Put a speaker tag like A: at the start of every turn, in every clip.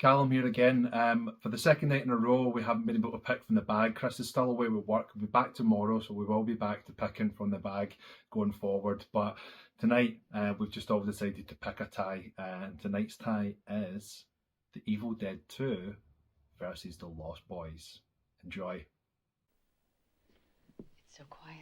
A: Callum here again. For the second night in a row, we haven't been able to pick from the bag. Chris is still away with work. We'll be back tomorrow, so we will be back to picking from the bag going forward. But tonight, we've just all decided to pick a tie, and tonight's tie is The Evil Dead 2 versus The Lost Boys. Enjoy.
B: It's so quiet.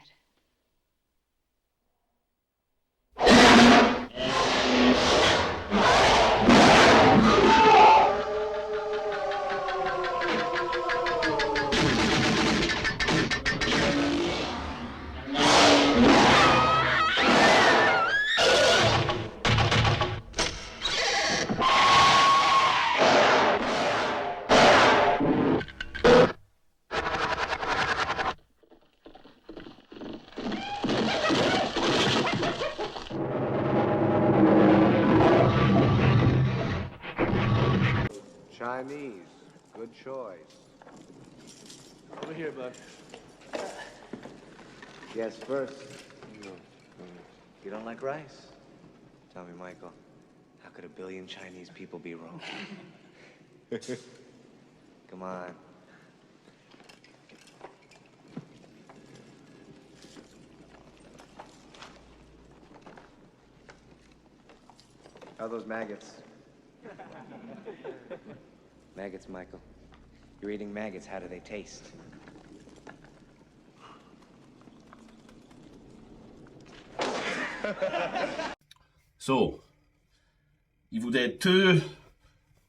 C: Chinese, good choice.
D: Over here, bud.
C: Yes, first. You don't like rice? Tell me, Michael, how could a billion Chinese people be wrong? Come on. How are those maggots? Maggots, Michael. You're eating maggots. How do they taste?
D: So, Evil Dead 2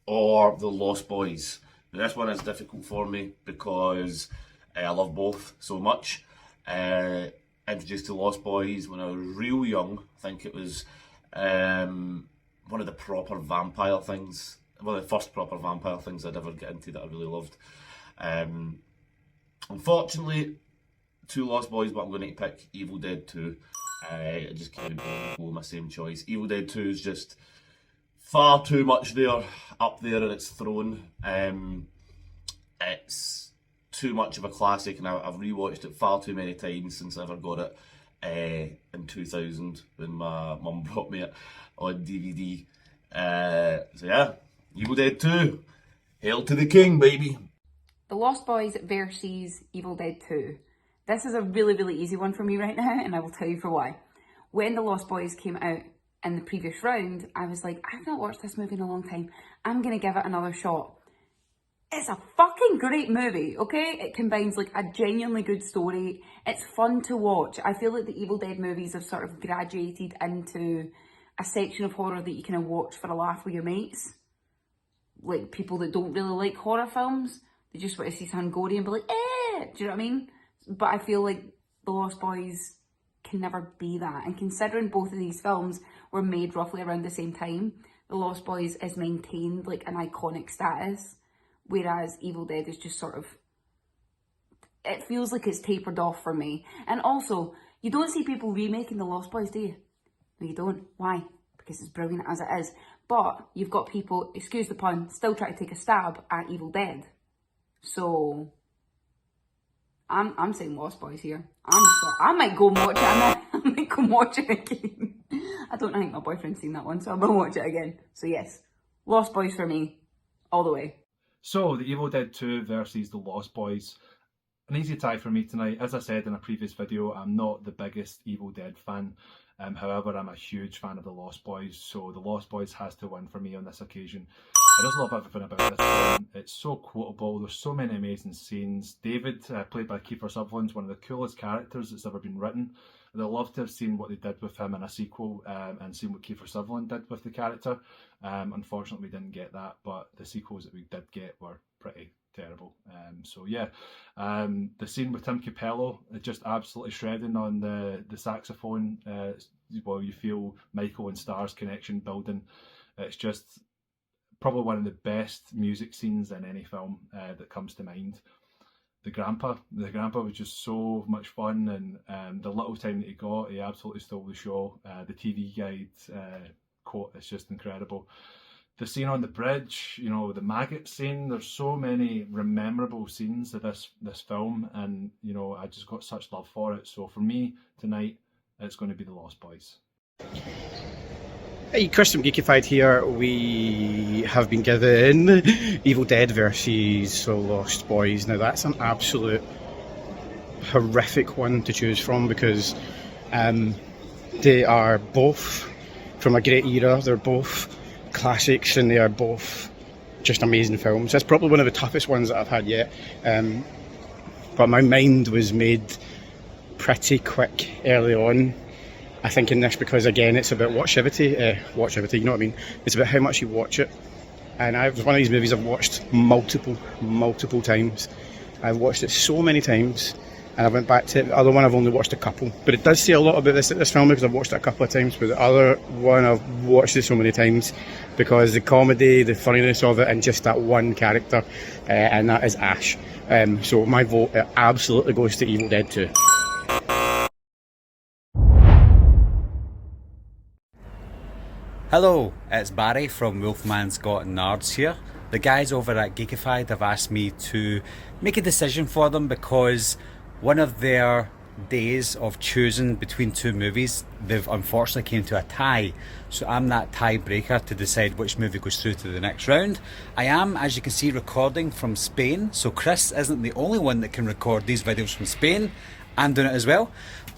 D: or The Lost Boys? Now, this one is difficult for me because I love both so much. Introduced to Lost Boys when I was real young. I think it was one of the proper vampire things. One of the first proper vampire things I'd ever get into that I really loved. Unfortunately, two Lost Boys, but I'm going to pick Evil Dead 2. I just can't go with my same choice. Evil Dead 2 is just far too much there, up there in its throne. It's too much of a classic, and I've rewatched it far too many times since I ever got it in 2000 when my mum brought me it on DVD. So yeah, Evil Dead 2, hail to the king, baby.
E: The Lost Boys versus Evil Dead 2. This is a really, really easy one for me right now, and I will tell you for why. When The Lost Boys came out in the previous round, I was like, I've not watched this movie in a long time. I'm going to give it another shot. It's a fucking great movie, okay? It combines like a genuinely good story. It's fun to watch. I feel like the Evil Dead movies have sort of graduated into a section of horror that you kind of watch for a laugh with your mates. Like people that don't really like horror films, they just want to see something gory and be like, eh! Do you know what I mean? But I feel like The Lost Boys can never be that. And considering both of these films were made roughly around the same time, The Lost Boys is maintained like an iconic status, whereas Evil Dead is just sort of, it feels like it's tapered off for me. And also, you don't see people remaking The Lost Boys, do you? No, you don't. Why? Because it's brilliant as it is. But you've got people, excuse the pun, still trying to take a stab at Evil Dead. So I'm saying Lost Boys here. I might go and watch it. I might go and watch it again. I don't think my boyfriend's seen that one, so I will watch it again. So yes, Lost Boys for me, all the way.
A: So, The Evil Dead 2 versus The Lost Boys. An easy tie for me tonight. As I said in a previous video, I'm not the biggest Evil Dead fan. However, I'm a huge fan of The Lost Boys, so The Lost Boys has to win for me on this occasion. I just love everything about this film. It's so quotable. There's so many amazing scenes. David, played by Kiefer Sutherland, is one of the coolest characters that's ever been written. I'd love to have seen what they did with him in a sequel and seen what Kiefer Sutherland did with the character. Unfortunately, we didn't get that, but the sequels that we did get were pretty terrible. So yeah, the scene with Tim Capello, just absolutely shredding on the saxophone while you feel Michael and Star's connection building. It's just probably one of the best music scenes in any film that comes to mind. The grandpa was just so much fun, and the little time that he got, he absolutely stole the show. The TV guide quote is just incredible. The scene on the bridge, you know, the maggot scene, there's so many memorable scenes of this film, and you know, I just got such love for it. So for me tonight, it's going to be The Lost Boys.
B: Hey, Chris from Geekified here. We have been given Evil Dead versus The Lost Boys. Now that's an absolute horrific one to choose from because they are both from a great era. They're both classics and they are both just amazing films. That's probably one of the toughest ones that I've had yet. But my mind was made pretty quick early on. I think in this because again it's about watchability, you know what I mean? It's about how much you watch it. And it was one of these movies I've watched multiple times. I've watched it so many times and I went back to it. The other one I've only watched a couple. But it does say a lot about this film because I've watched it a couple of times. But the other one I've watched it so many times because the comedy, the funniness of it and just that one character, and that is Ash. So my vote absolutely goes to Evil Dead 2.
F: Hello, it's Barry from Wolfman's Got Nards here. The guys over at Geekified have asked me to make a decision for them because one of their days of choosing between two movies, they've unfortunately came to a tie. So I'm that tiebreaker to decide which movie goes through to the next round. I am, as you can see, recording from Spain. So Chris isn't the only one that can record these videos from Spain. I'm doing it as well.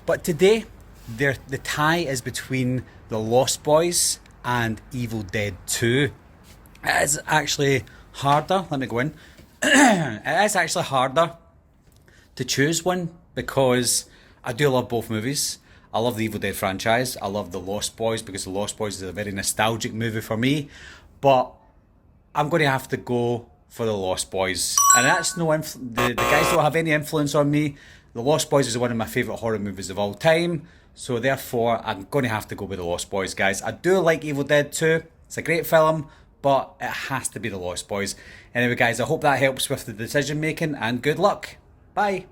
F: But today, the tie is between The Lost Boys and Evil Dead 2. It is actually harder, let me go in. It is actually harder to choose one because I do love both movies. I love the Evil Dead franchise. I love The Lost Boys because The Lost Boys is a very nostalgic movie for me. But I'm going to have to go for The Lost Boys. And that's the guys don't have any influence on me. The Lost Boys is one of my favourite horror movies of all time. So therefore, I'm going to have to go with The Lost Boys, guys. I do like Evil Dead 2. It's a great film, but it has to be The Lost Boys. Anyway, guys, I hope that helps with the decision making and good luck. Bye.